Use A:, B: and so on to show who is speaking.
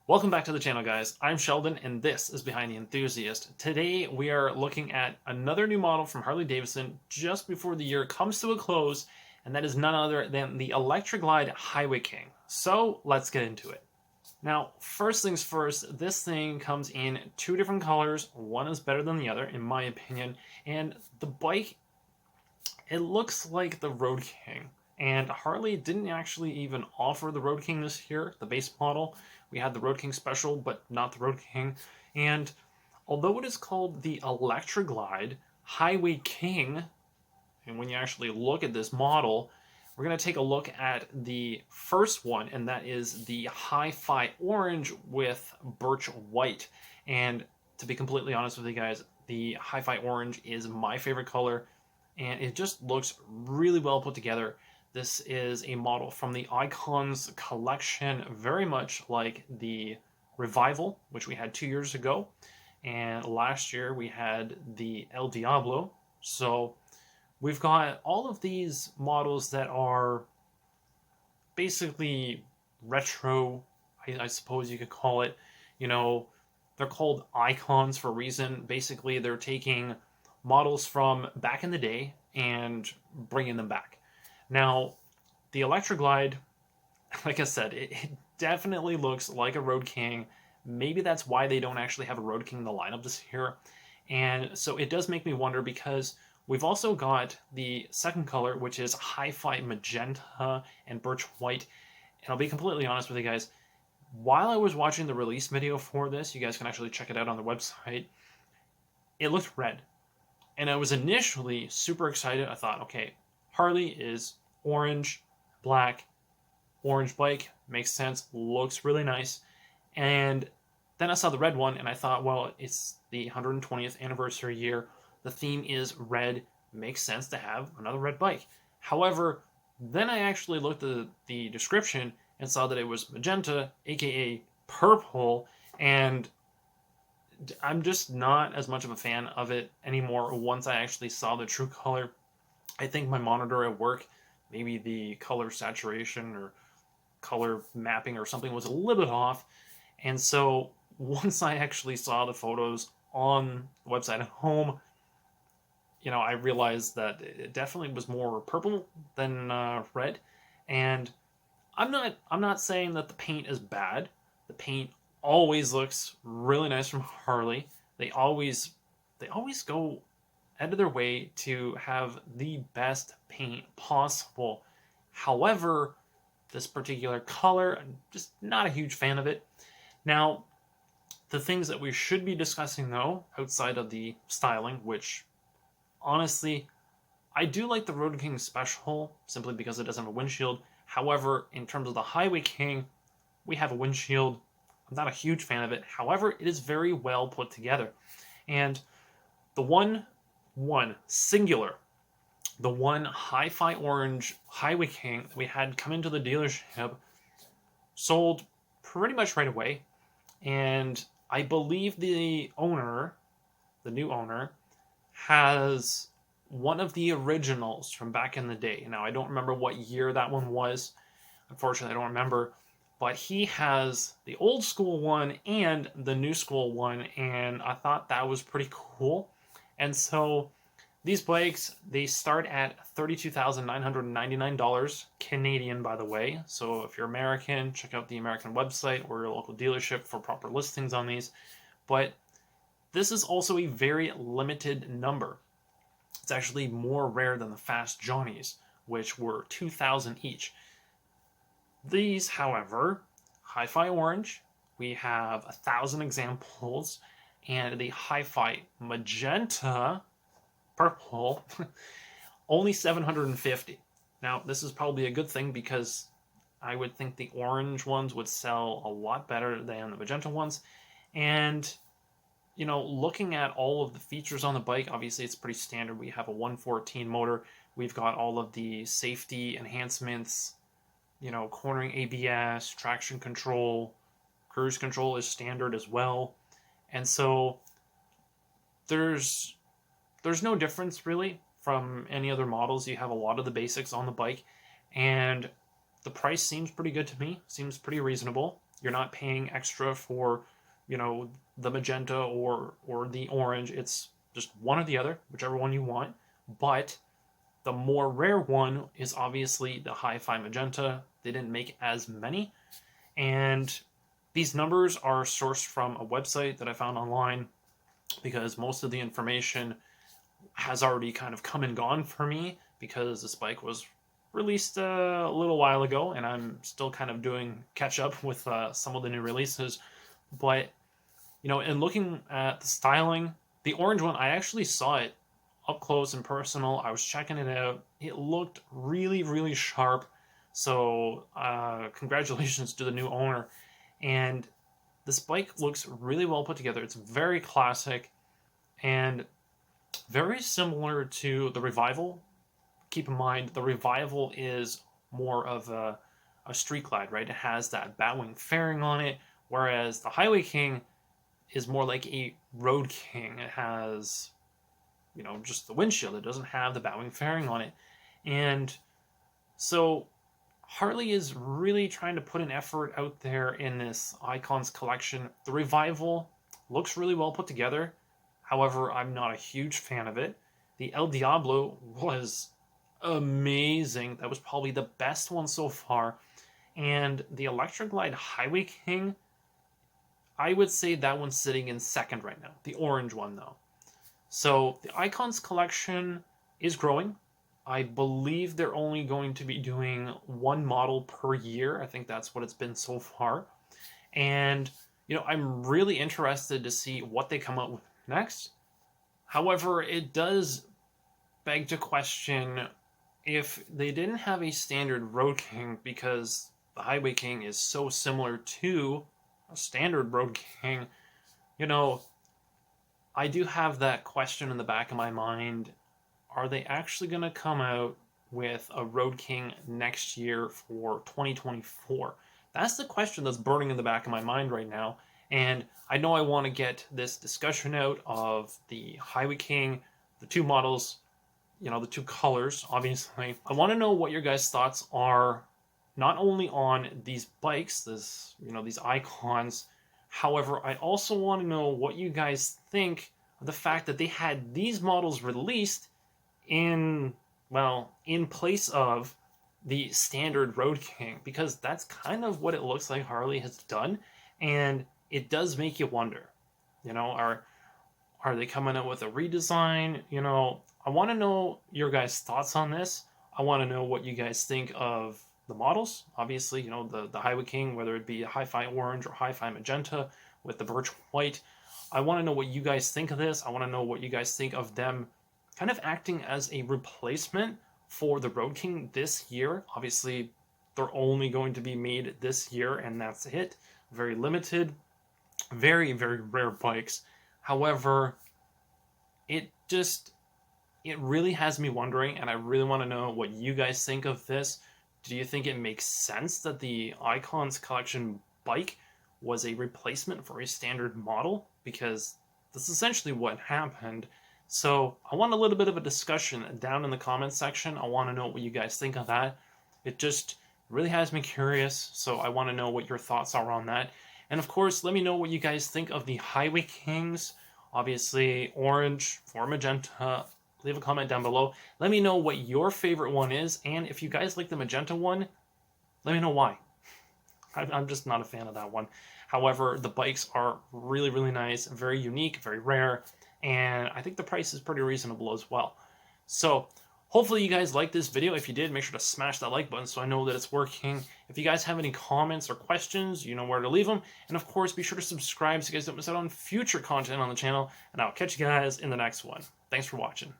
A: Welcome back to the channel, guys. I'm Sheldon, and this is Behind the Enthusiast. Today, we are looking at another new model from Harley-Davidson just before the year comes to a close, and that is none other than the Electra Glide Highway King. So, let's get into it. Now, first things first, this thing comes in two different colors. One is better than the other, in my opinion, and the bike, it looks like the Road King. And Harley didn't actually even offer the Road King this year, the base model. We had the Road King Special, but not the Road King. And although it is called the Electra Glide Highway King, and when you actually look at this model, we're going to take a look at the first one, and that is the Hi-Fi Orange with Birch White. And to be completely honest with you guys, the Hi-Fi Orange is my favorite color, and it just looks really well put together. This is a model from the Icons collection, very much like the Revival, which we had 2 years ago. And last year we had the El Diablo. So we've got all of these models that are basically retro, I suppose you could call it. You know, they're called icons for a reason. Basically, they're taking models from back in the day and bringing them back. Now, the Electra Glide, like I said, it definitely looks like a Road King. Maybe that's why they don't actually have a Road King in the lineup this year. And so it does make me wonder because we've also got the second color, which is Hi-Fi Magenta and Birch White. And I'll be completely honest with you guys, while I was watching the release video for this, you guys can actually check it out on the website, it looked red. And I was initially super excited. I thought, okay, Harley is orange, black, orange bike, makes sense, looks really nice. And then I saw the red one and I thought, well, it's the 120th anniversary year. The theme is red, makes sense to have another red bike. However, then I actually looked at the description and saw that it was magenta, aka purple, and I'm just not as much of a fan of it anymore once I actually saw the true color. I think my monitor at work, maybe the color saturation or color mapping or something was a little bit off. And so once I actually saw the photos on the website at home, I realized that it definitely was more purple than red. And I'm not saying that the paint is bad. The paint always looks really nice from Harley. They always go out of their way to have the best paint possible. However, this particular color, I'm just not a huge fan of it. Now, the things that we should be discussing though, outside of the styling, which honestly, I do like the Road King Special simply because it doesn't have a windshield. However, in terms of the Highway King, we have a windshield. I'm not a huge fan of it. However, it is very well put together. And the one singular, the one Hi-Fi Orange Highway King that we had come into the dealership sold pretty much right away. And I believe the new owner, has one of the originals from back in the day. Now, I don't remember what year that one was. Unfortunately, I don't remember. But he has the old school one and the new school one, and I thought that was pretty cool. And so these bikes, they start at $32,999 Canadian, by the way. So if you're American, check out the American website or your local dealership for proper listings on these. But this is also a very limited number. It's actually more rare than the Fast Johnnies, which were 2,000 each. These, however, Hi-Fi Orange, we have 1,000 examples, and the Hi-Fi Magenta Purple, only 750. Now, this is probably a good thing because I would think the orange ones would sell a lot better than the magenta ones. And looking at all of the features on the bike, obviously it's pretty standard. We have a 114 motor. We've got all of the safety enhancements, cornering ABS, traction control, cruise control is standard as well. And so there's no difference really from any other models. You have a lot of the basics on the bike, and the price seems pretty good to me. Seems pretty reasonable. You're not paying extra for, you know, the magenta or the orange. It's just one or the other, whichever one you want. But the more rare one is obviously the hi-fi magenta. They didn't make as many, and these numbers are sourced from a website that I found online because most of the information has already kind of come and gone for me because this bike was released a little while ago, and I'm still kind of doing catch up with some of the new releases. But you know, in looking at the styling, the orange one, I actually saw it up close and personal. I was checking it out. It looked really, really sharp. So, congratulations to the new owner. And this bike looks really well put together. It's very classic and very similar to the Revival. Keep in mind, the Revival is more of a street glide, right? It has that batwing fairing on it, whereas the Highway King is more like a road king. It has, you know, just the windshield. It doesn't have the batwing fairing on it. And so Harley is really trying to put an effort out there in this Icons collection. The Revival looks really well put together. However, I'm not a huge fan of it. The El Diablo was amazing. That was probably the best one so far. And the Electra Glide Highway King, I would say that one's sitting in second right now. The orange one, though. So the Icons collection is growing. I believe they're only going to be doing one model per year. I think that's what it's been so far. And, you know, I'm really interested to see what they come up with next. However, it does beg to question if they didn't have a standard Road King, because the Highway King is so similar to a standard Road King, you know, I do have that question in the back of my mind. Are they actually going to come out with a Road King next year for 2024? That's the question that's burning in the back of my mind right now. And I know I want to get this discussion out of the Highway King, the two models, you know, the two colors, obviously. I want to know what your guys' thoughts are, not only on these bikes, this, you know, these icons. However, I also want to know what you guys think of the fact that they had these models released in, well, in place of the standard Road King, because that's kind of what it looks like Harley has done, and it does make you wonder, you know, are they coming out with a redesign? You know, I want to know your guys' thoughts on this. I want to know what you guys think of the models. Obviously, you know, the Highway King, whether it be a hi-fi orange or hi-fi magenta with the birch white. I want to know what you guys think of this. I want to know what you guys think of them kind of acting as a replacement for the Road King this year. Obviously, they're only going to be made this year, and that's it. Very limited, very, very rare bikes. However, it really has me wondering, and I really want to know what you guys think of this. Do you think it makes sense that the Icons Collection bike was a replacement for a standard model? Because that's essentially what happened. So I want a little bit of a discussion down in the comments section. I want to know what you guys think of that. It just really has me curious, so I want to know what your thoughts are on that. And of course, let me know what you guys think of the Highway Kings. Obviously, orange or magenta. Leave a comment down below. Let me know what your favorite one is, and if you guys like the magenta one, let me know why. I'm just not a fan of that one. However, the bikes are really, really nice, very unique, very rare, and I think the price is pretty reasonable as well. So hopefully you guys liked this video. If you did, make sure to smash that like button so I know that it's working. If you guys have any comments or questions, you know where to leave them. And of course, be sure to subscribe so you guys don't miss out on future content on the channel. And I'll catch you guys in the next one. Thanks for watching.